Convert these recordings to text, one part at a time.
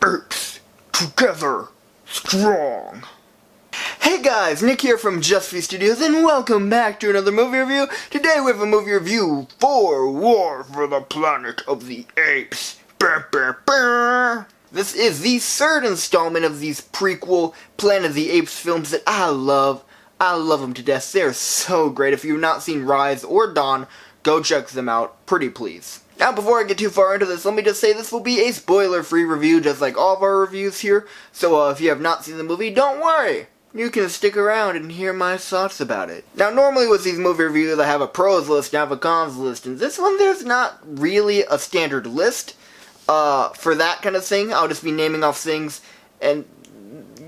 Apes, together, strong. Hey guys, Nick here from Just Few Studios, and welcome back to another movie review. Today we have a movie review for War for the Planet of the Apes. Brr, brr, brr. This is the third installment of these prequel Planet of the Apes films that I love. I love them to death. They're so great. If you've not seen Rise or Dawn, go check them out, pretty please. Now, before I get too far into this, let me just say this will be a spoiler-free review, just like all of our reviews here. So, if you have not seen the movie, don't worry. You can stick around and hear my thoughts about it. Now, normally with these movie reviews, I have a pros list and I have a cons list. And this one, there's not really a standard list for that kind of thing. I'll just be naming off things, and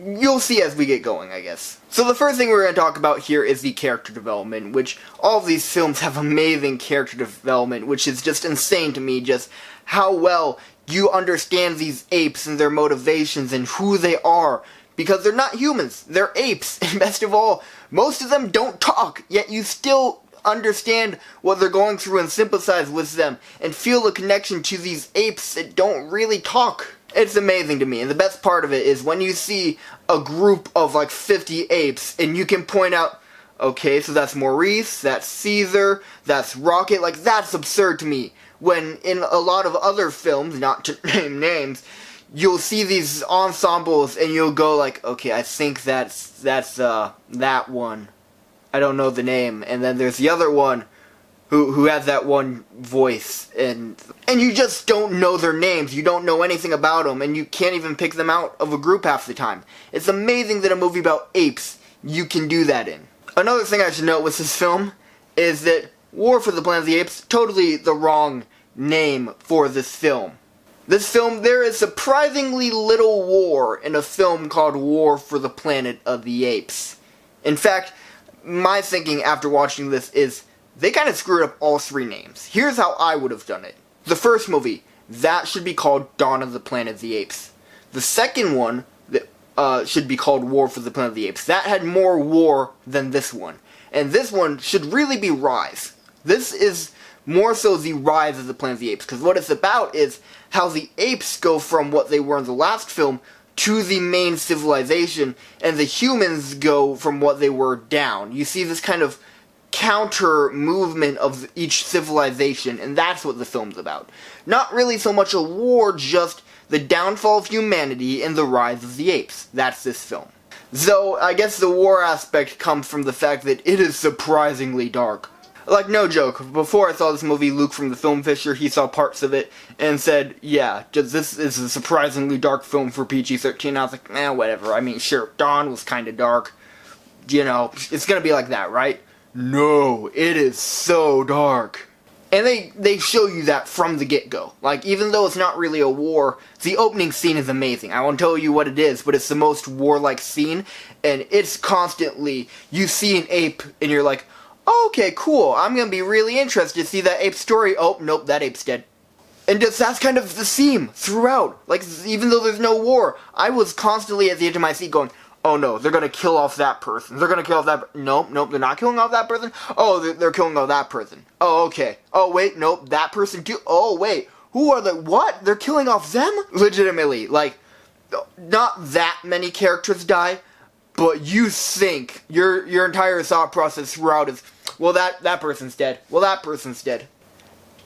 you'll see as we get going, I guess. So the first thing we're going to talk about here is the character development, which all of these films have amazing character development, which is just insane to me, just how well you understand these apes and their motivations and who they are, because they're not humans, they're apes, and best of all, most of them don't talk, yet you still understand what they're going through and sympathize with them, and feel a connection to these apes that don't really talk. It's amazing to me, and the best part of it is when you see a group of like 50 apes, and you can point out, okay, so that's Maurice, that's Caesar, that's Rocket, like that's absurd to me. When in a lot of other films, not to name names, you'll see these ensembles and you'll go like, okay, I think that's that one. I don't know the name, and then there's the other one who has that one voice, and you just don't know their names, you don't know anything about them, and you can't even pick them out of a group half the time. It's amazing that a movie about apes, you can do that in. Another thing I should note with this film is that War for the Planet of the Apes, totally the wrong name for this film. This film, there is surprisingly little war in a film called War for the Planet of the Apes. In fact, my thinking after watching this is, they kind of screwed up all three names. Here's how I would have done it. The first movie, that should be called Dawn of the Planet of the Apes. The second one that should be called War for the Planet of the Apes. That had more war than this one. And this one should really be Rise. This is more so the rise of the Planet of the Apes, because what it's about is how the apes go from what they were in the last film to the main civilization, and the humans go from what they were down. You see this kind of counter movement of each civilization, and that's what the film's about. Not really so much a war, just the downfall of humanity and the rise of the apes. That's this film. Though, I guess the war aspect comes from the fact that it is surprisingly dark. Like, no joke, before I saw this movie, Luke from the Film Fisher, he saw parts of it, and said, yeah, this is a surprisingly dark film for PG-13. I was like, whatever, I mean, sure, Dawn was kinda dark, you know, it's gonna be like that, right? No, it is so dark. And they show you that from the get-go. Like, even though it's not really a war, the opening scene is amazing. I won't tell you what it is, but it's the most warlike scene, and it's constantly, you see an ape, and you're like, oh, okay, cool, I'm gonna be really interested to see that ape story. Oh, nope, that ape's dead. And just, that's kind of the theme throughout. Like, even though there's no war, I was constantly at the edge of my seat going, oh no, they're gonna kill off that person. They're gonna kill off that nope, they're not killing off that person. Oh, they're killing off that person. Oh, okay. Oh, wait, nope, that person too. Oh, wait, who are the, what? They're killing off them? Legitimately, like, not that many characters die, but you think, your entire thought process throughout is, well, that person's dead. Well, that person's dead.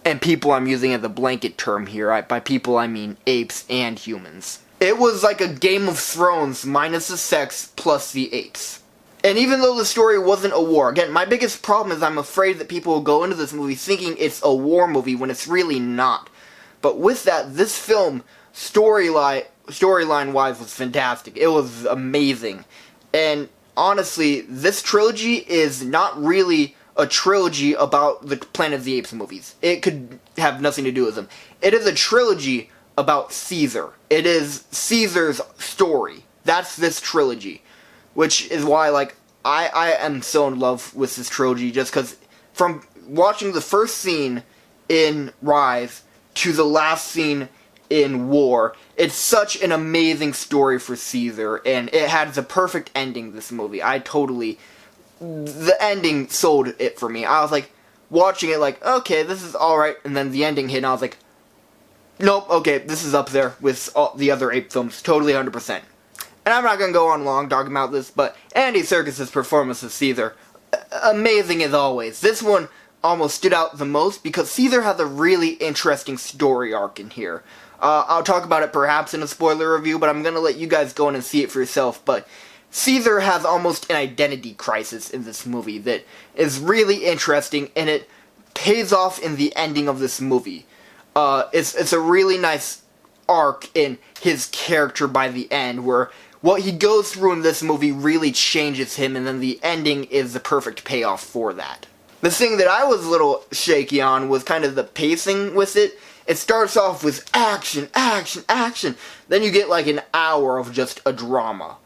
And people I'm using as a blanket term here. By people, I mean apes and humans. It was like a Game of Thrones minus the sex plus the apes. And even though the story wasn't a war, again, my biggest problem is I'm afraid that people will go into this movie thinking it's a war movie when it's really not. But with that, this film, storyline-wise, was fantastic. It was amazing. And honestly, this trilogy is not really a trilogy about the Planet of the Apes movies. It could have nothing to do with them. It is a trilogy about Caesar. It is Caesar's story. That's this trilogy. Which is why, like, I am so in love with this trilogy, just because from watching the first scene in Rise to the last scene in War, it's such an amazing story for Caesar, and it had the perfect ending, this movie. The ending sold it for me. I was like, watching it like, okay, this is alright, and then the ending hit, and I was like, Nope, okay, this is up there with all the other Ape films, totally 100%. And I'm not going to go on long talking about this, but Andy Serkis' performance as Caesar, amazing as always. This one almost stood out the most because Caesar has a really interesting story arc in here. I'll talk about it perhaps in a spoiler review, but I'm going to let you guys go in and see it for yourself. But Caesar has almost an identity crisis in this movie that is really interesting, and it pays off in the ending of this movie. It's a really nice arc in his character by the end, where what he goes through in this movie really changes him, and then the ending is the perfect payoff for that. The thing that I was a little shaky on was kind of the pacing with it. It starts off with action, action, action. Then you get like an hour of just a drama.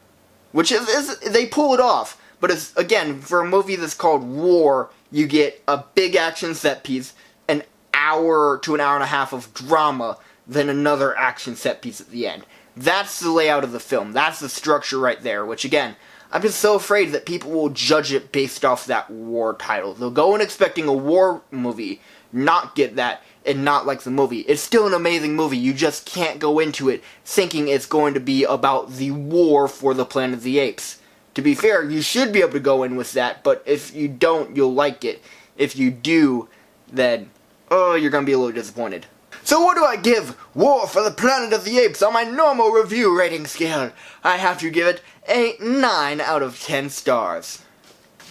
Which is they pull it off. But it's, again, for a movie that's called War, you get a big action set piece, an hour to an hour and a half of drama, then another action set piece at the end. That's the layout of the film. That's the structure right there, which again, I'm just so afraid that people will judge it based off that war title. They'll go in expecting a war movie, not get that, and not like the movie. It's still an amazing movie. You just can't go into it thinking it's going to be about the war for the Planet of the Apes. To be fair, you should be able to go in with that, but if you don't, you'll like it. If you do, then, oh, you're going to be a little disappointed. So what do I give War for the Planet of the Apes on my normal review rating scale? I have to give it a 9 out of 10 stars.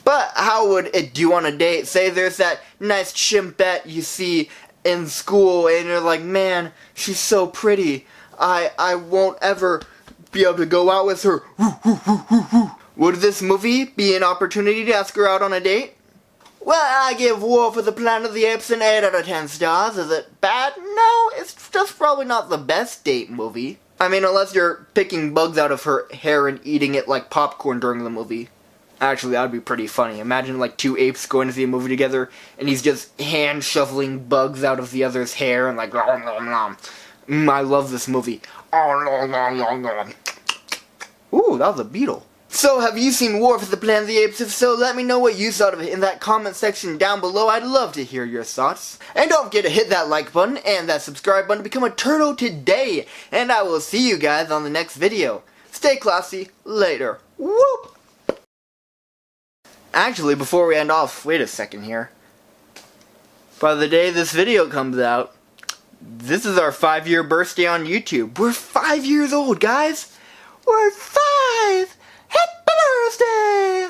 But how would it do on a date? Say there's that nice chimpette you see in school and you're like, man, she's so pretty. I won't ever be able to go out with her. Would this movie be an opportunity to ask her out on a date? Well, I give War for the Planet of the Apes an 8 out of 10 stars. Is it bad? No, it's just probably not the best date movie. I mean, unless you're picking bugs out of her hair and eating it like popcorn during the movie. Actually, that would be pretty funny. Imagine like two apes going to see a movie together, and he's just hand shoveling bugs out of the other's hair and like, nom, nom, nom. I love this movie. Oh, nom, nom, nom, nom. Ooh, that was a beetle. So, have you seen War for the Planet of the Apes? If so, let me know what you thought of it in that comment section down below. I'd love to hear your thoughts. And don't forget to hit that like button and that subscribe button to become a turtle today. And I will see you guys on the next video. Stay classy. Later. Whoop! Actually, before we end off, wait a second here. By the day this video comes out, this is our 5-year birthday on YouTube. We're 5 years old, guys! We're 5! Happy birthday!